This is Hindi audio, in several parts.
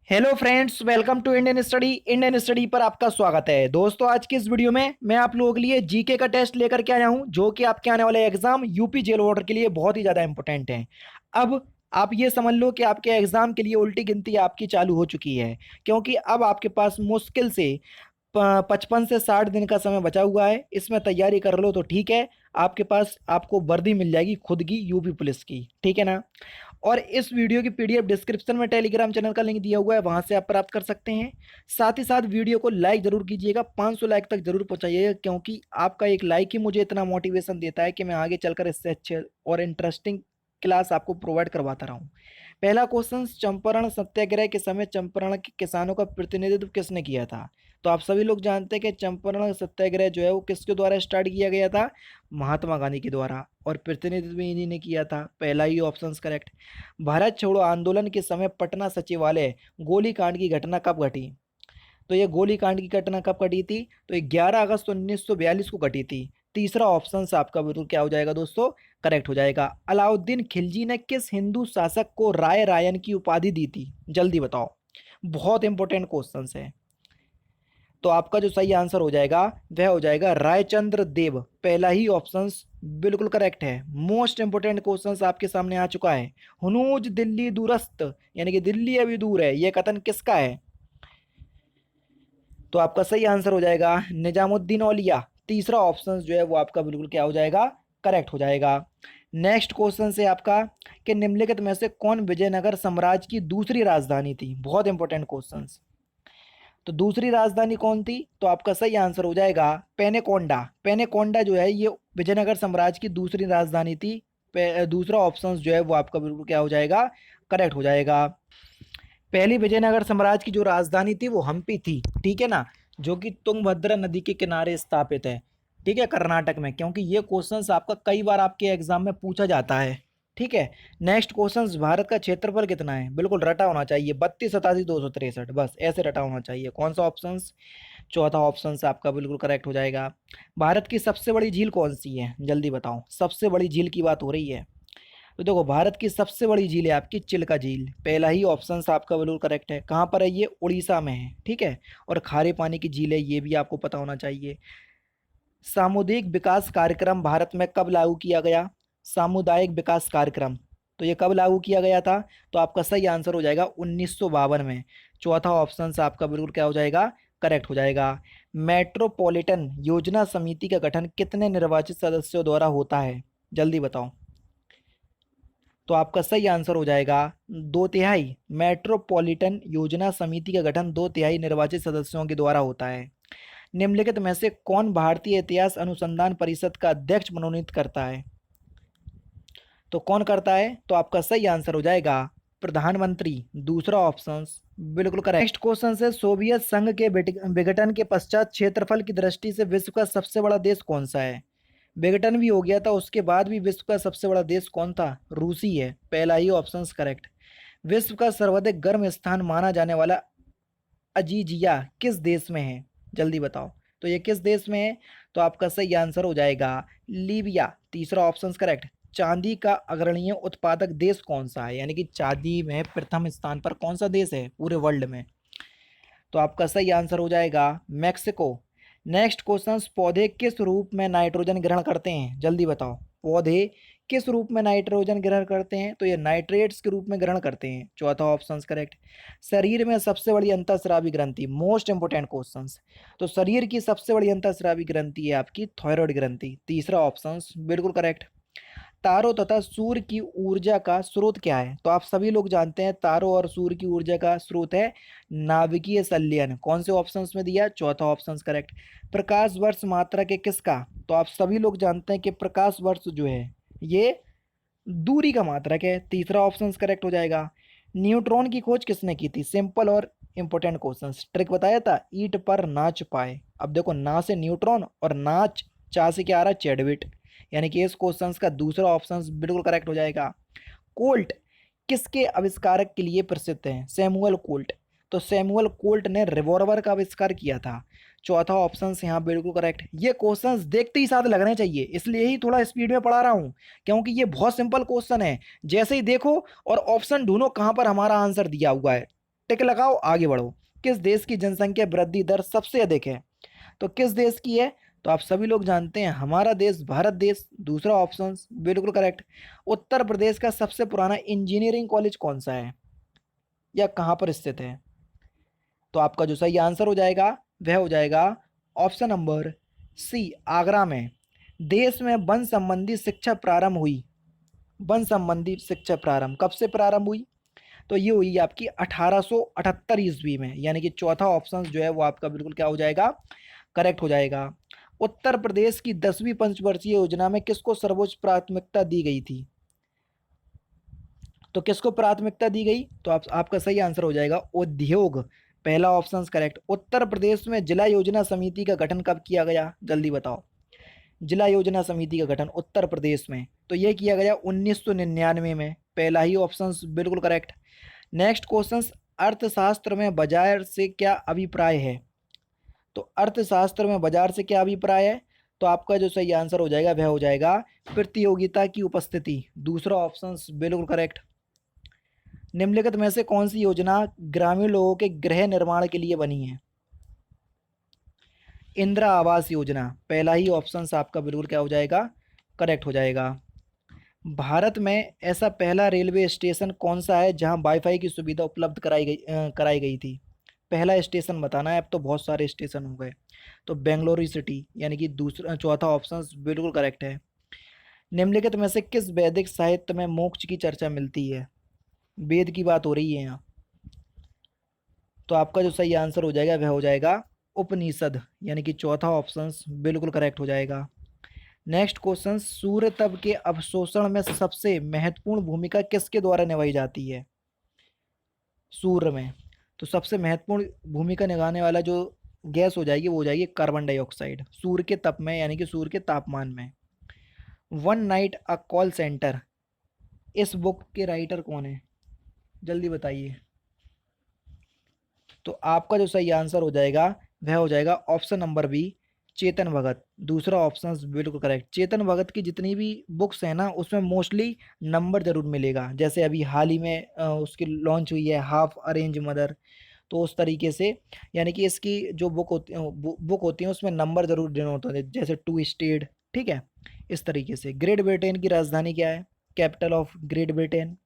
Hello friends, welcome to Indian study पर आपका स्वागत है। दोस्तों, आज की इस वीडियो में मैं आप लोगों के लिए जीके का टेस्ट लेकर के आया हूं, जो कि आपके आने वाले एग्जाम यूपी जेल वार्डर के लिए बहुत ही ज़्यादा इंपॉर्टेंट है। अब आप ये समझ लो कि आपके एग्जाम के लिए उल्टी गिनती आपकी चालू हो चुकी है, क्योंकि अब आपके पास मुश्किल से 55 से 60 दिन का समय बचा हुआ है। इसमें तैयारी कर लो तो ठीक है। आपके पास आपको वर्दी मिल जाएगी खुद की यूपी पुलिस की, ठीक है ना। और इस वीडियो की पीडीएफ डिस्क्रिप्शन में टेलीग्राम चैनल का लिंक दिया हुआ है, वहां से आप प्राप्त कर सकते हैं। साथ ही साथ वीडियो को लाइक जरूर कीजिएगा, 500 लाइक तक जरूर पहुंचाइएगा, क्योंकि आपका एक लाइक ही मुझे इतना मोटिवेशन देता है कि मैं आगे चलकर इससे अच्छे और इंटरेस्टिंग क्लास आपको प्रोवाइड करवाता रहूं। पहला क्वेश्चन, चंपारण सत्याग्रह के समय चंपारण के किसानों का प्रतिनिधित्व किसने किया था? तो आप सभी लोग जानते हैं कि चंपारण सत्याग्रह जो है वो किसके द्वारा स्टार्ट किया गया था? महात्मा गांधी के द्वारा। और प्रतिनिधित्व इन्हीं ने किया था, पहला ही ऑप्शन करेक्ट। भारत छोड़ो आंदोलन के समय पटना सचिवालय गोलीकांड की घटना कब घटी? तो ये गोलीकांड की घटना कब घटी थी? तो ये 11 अगस्त 1942 को घटी थी। तीसरा ऑप्शन आपका बिल्कुल क्या हो जाएगा दोस्तों? करेक्ट हो जाएगा। अलाउद्दीन खिलजी ने किस हिंदू शासक को राय रायन की उपाधि दी थी? जल्दी बताओ, बहुत इंपॉर्टेंट क्वेश्चन है। तो आपका जो सही आंसर हो जाएगा वह हो जाएगा रायचंद्र देव। पहला ही ऑप्शन बिल्कुल करेक्ट है। मोस्ट इंपोर्टेंट क्वेश्चन आपके सामने आ चुका है। हुनूज दिल्ली दूरस्त, यानी कि दिल्ली अभी दूर है, यह कथन किसका है? तो आपका सही आंसर हो जाएगा निजामुद्दीन औलिया। तीसरा ऑप्शन जो है वो आपका बिल्कुल क्या हो जाएगा? करेक्ट हो जाएगा। नेक्स्ट क्वेश्चन से आपका, कि निम्नलिखित में से कौन विजयनगर साम्राज्य की दूसरी राजधानी थी? बहुत इंपॉर्टेंट क्वेश्चन। तो दूसरी राजधानी कौन थी? तो आपका सही आंसर हो जाएगा पेनेकोंडा। पेनेकोंडा जो है ये विजयनगर साम्राज्य की दूसरी राजधानी थी। दूसरा ऑप्शन जो है वो आपका बिल्कुल क्या हो जाएगा? करेक्ट हो जाएगा। पहली विजयनगर साम्राज्य की जो राजधानी थी वो हम्पी थी, ठीक है ना, जो कि तुंगभद्रा नदी के किनारे स्थापित है, ठीक है, कर्नाटक में। क्योंकि ये क्वेश्चंस आपका कई बार आपके एग्जाम में पूछा जाता है, ठीक है। नेक्स्ट क्वेश्चंस, भारत का क्षेत्रफल कितना है? बिल्कुल रटा होना चाहिए, 32, 87, 263, बस ऐसे रटा होना चाहिए। कौन सा ऑप्शन? चौथा ऑप्शन आपका बिल्कुल करेक्ट हो जाएगा। भारत की सबसे बड़ी झील कौन सी है? जल्दी बताओ, सबसे बड़ी झील की बात हो रही है। तो देखो, भारत की सबसे बड़ी झील है आपकी चिल्का झील। पहला ही ऑप्शन आपका बिल्कुल करेक्ट है। कहाँ पर है ये? उड़ीसा में है, ठीक है। और खारे पानी की झील है, ये भी आपको पता होना चाहिए। सामुदायिक विकास कार्यक्रम भारत में कब लागू किया गया? सामुदायिक विकास कार्यक्रम, तो ये कब लागू किया गया था? तो आपका सही आंसर हो जाएगा 1952 में। चौथा ऑप्शन आपका बिल्कुल क्या हो जाएगा? करेक्ट हो जाएगा। मेट्रोपॉलिटन योजना समिति का गठन कितने निर्वाचित सदस्यों द्वारा होता है? जल्दी बताओ। तो आपका सही आंसर हो जाएगा 2/3। मेट्रोपॉलिटन योजना समिति का गठन 2/3 निर्वाचित सदस्यों के द्वारा होता है। निम्नलिखित में से कौन भारतीय इतिहास अनुसंधान परिषद का अध्यक्ष मनोनीत करता है? तो कौन करता है? तो आपका सही आंसर हो जाएगा प्रधानमंत्री। दूसरा ऑप्शन बिल्कुल करेक्ट। नेक्स्ट क्वेश्चन से, सोवियत संघ के विघटन के पश्चात क्षेत्रफल की दृष्टि से विश्व का सबसे बड़ा देश कौन सा है? विघटन भी हो गया था, उसके बाद भी विश्व का सबसे बड़ा देश कौन था? रूसी है। पहला ही ऑप्शन करेक्ट। विश्व का सर्वाधिक गर्म स्थान माना जाने वाला अजीजिया किस देश में है? जल्दी बताओ, तो ये किस देश में है? तो आपका सही आंसर हो जाएगा लीबिया। तीसरा ऑप्शन करेक्ट। चांदी का अग्रणीय उत्पादक देश कौन सा है, यानी कि चांदी में प्रथम स्थान पर कौन सा देश है पूरे वर्ल्ड में? तो आपका सही आंसर हो जाएगा मैक्सिको। नेक्स्ट क्वेश्चन, पौधे किस रूप में नाइट्रोजन ग्रहण करते हैं? जल्दी बताओ, पौधे किस रूप में नाइट्रोजन ग्रहण करते हैं? तो ये नाइट्रेट्स के रूप में ग्रहण करते हैं। चौथा ऑप्शन करेक्ट। शरीर में सबसे बड़ी अंतःस्रावी ग्रंथि, मोस्ट इंपोर्टेंट क्वेश्चन। तो शरीर की सबसे बड़ी अंतःस्रावी ग्रंथि है आपकी थायराइड ग्रंथि। तीसरा ऑप्शन बिल्कुल करेक्ट। तारों तथा सूर्य की ऊर्जा का स्रोत क्या है? तो आप सभी लोग जानते हैं तारों और सूर्य की ऊर्जा का स्रोत है नाभिकीय संलयन। कौन से ऑप्शंस में दिया? चौथा ऑप्शन करेक्ट। प्रकाश वर्ष मात्रा के किसका? तो आप सभी लोग जानते हैं कि प्रकाश वर्ष जो है ये दूरी का मात्रक है। तीसरा ऑप्शन करेक्ट हो जाएगा। न्यूट्रॉन की खोज किसने की थी? सिंपल और इंपोर्टेंट क्वेश्चन, ट्रिक बताया था, ईंट पर नाच पाए। अब देखो, ना से न्यूट्रॉन और नाच, चा से क्या आ रहा है? चैडविट। यानी कि इस क्वेश्चन का दूसरा ऑप्शन बिल्कुल करेक्ट हो जाएगा। कोल्ट किसके आविष्कारक के लिए प्रसिद्ध है? Samuel Colt. तो सैमुअल कोल्ट ने रिवॉल्वर का आविष्कार किया था। चौथा ऑप्शन यहाँ बिल्कुल करेक्ट। ये क्वेश्चंस देखते ही साथ लगने चाहिए, इसलिए ही थोड़ा स्पीड में पढ़ा रहा हूँ, क्योंकि ये बहुत सिंपल क्वेश्चन है। जैसे ही देखो और ऑप्शन ढूंढो कहाँ पर हमारा आंसर दिया हुआ है। टिक लगाओ, आगे बढ़ो। किस देश की जनसंख्या वृद्धि दर सबसे अधिक है? तो किस देश की है? तो आप सभी लोग जानते हैं, हमारा देश, भारत देश। दूसरा ऑप्शन बिल्कुल करेक्ट। उत्तर प्रदेश का सबसे पुराना इंजीनियरिंग कॉलेज कौन सा है या कहाँ पर स्थित है? तो आपका जो सही आंसर हो जाएगा वह हो जाएगा ऑप्शन नंबर सी, आगरा में। देश में वन संबंधी शिक्षा प्रारंभ हुई, वन संबंधी शिक्षा प्रारंभ कब से प्रारंभ हुई? तो ये हुई आपकी 1878 ईस्वी में, यानी कि चौथा ऑप्शन जो है वो आपका बिल्कुल क्या हो जाएगा, करेक्ट हो जाएगा। उत्तर प्रदेश की 10वीं पंचवर्षीय योजना में किसको सर्वोच्च प्राथमिकता दी गई थी? तो किसको प्राथमिकता दी गई? तो आपका सही आंसर हो जाएगा उद्योग, पहला ऑप्शन करेक्ट। उत्तर प्रदेश में जिला योजना समिति का गठन कब किया गया, जल्दी बताओ। जिला योजना समिति का गठन उत्तर प्रदेश में तो यह किया गया 1999 में, पहला ही ऑप्शन बिल्कुल करेक्ट। नेक्स्ट क्वेश्चन, अर्थशास्त्र में बाजार से क्या अभिप्राय है? तो अर्थशास्त्र में बाजार से क्या अभिप्राय है? तो आपका जो सही आंसर हो जाएगा वह हो जाएगा प्रतियोगिता की उपस्थिति, दूसरा ऑप्शन बिल्कुल करेक्ट। निम्नलिखित में से कौन सी योजना ग्रामीण लोगों के गृह निर्माण के लिए बनी है? इंदिरा आवास योजना, पहला ही ऑप्शन आपका बिल्कुल क्या हो जाएगा, करेक्ट हो जाएगा। भारत में ऐसा पहला रेलवे स्टेशन कौन सा है जहां वाईफाई की सुविधा उपलब्ध कराई गई थी? पहला स्टेशन बताना है, अब तो बहुत सारे स्टेशन हो गए। तो बेंगलुरु सिटी, यानी कि दूसरा चौथा ऑप्शन बिल्कुल करेक्ट है। निम्नलिखित में से किस वैदिक साहित्य में मोक्ष की चर्चा मिलती है? वेद की बात हो रही है यहाँ। तो आपका जो सही आंसर हो जाएगा वह हो जाएगा उपनिषद, यानी कि चौथा ऑप्शन बिल्कुल करेक्ट हो जाएगा। नेक्स्ट क्वेश्चन, सूर्य तप के अवशोषण में सबसे महत्वपूर्ण भूमिका किसके द्वारा निभाई जाती है? सूर्य में तो सबसे महत्वपूर्ण भूमिका निभाने वाला जो गैस हो जाएगी वो हो जाएगी कार्बन डाइऑक्साइड, सूर्य के तप में, यानी कि सूर्य के तापमान में। One night a call centre, इस बुक के राइटर कौन है, जल्दी बताइए। तो आपका जो सही आंसर हो जाएगा वह हो जाएगा option number B, Chetan Bhagat, दूसरा ऑप्शन बिल्कुल करेक्ट। चेतन भगत की जितनी भी बुक्स हैं ना उसमें मोस्टली नंबर जरूर मिलेगा, जैसे अभी हाल ही में उसकी लॉन्च हुई है हाफ अरेंज मदर, तो उस तरीके से, यानी कि इसकी जो बुक होती है उसमें नंबर जरूर डिनोट होते हैं, जैसे टू स्टेट, ठीक है। इस तरीके से ग्रेट ब्रिटेन की राजधानी क्या है, कैपिटल ऑफ ग्रेट ब्रिटेन?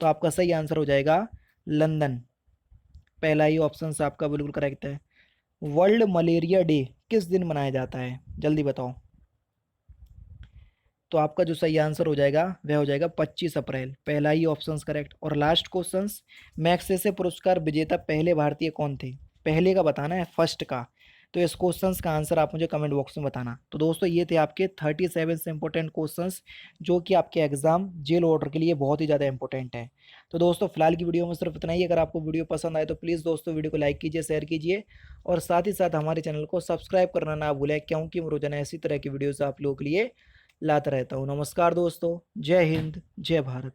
तो आपका सही आंसर हो जाएगा लंदन, पहला ही ऑप्शन आपका बिल्कुल करेक्ट है। वर्ल्ड मलेरिया डे किस दिन मनाया जाता है, जल्दी बताओ। तो आपका जो सही आंसर हो जाएगा वह हो जाएगा 25 अप्रैल, पहला ही ऑप्शन करेक्ट। और लास्ट क्वेश्चन, मैग्सेसे पुरस्कार विजेता पहले भारतीय कौन थे? पहले का बताना है, फर्स्ट का। तो इस क्वेश्चन का आंसर आप मुझे कमेंट बॉक्स में बताना। तो दोस्तों ये थे आपके 37 से इंपॉर्टेंट क्वेश्चंस जो कि आपके एग्जाम जेल ऑर्डर के लिए बहुत ही ज़्यादा इंपॉर्टेंट है। तो दोस्तों फिलहाल की वीडियो में सिर्फ इतना ही। अगर आपको वीडियो पसंद आए तो प्लीज़ दोस्तों वीडियो को लाइक कीजिए, शेयर कीजिए और साथ ही साथ हमारे चैनल को सब्सक्राइब करना ना भूलें, क्योंकि मैं रोजाना ऐसी तरह की वीडियोज़ आप लोगों के लिए लाता रहता हूँ। नमस्कार दोस्तों, जय हिंद, जय भारत।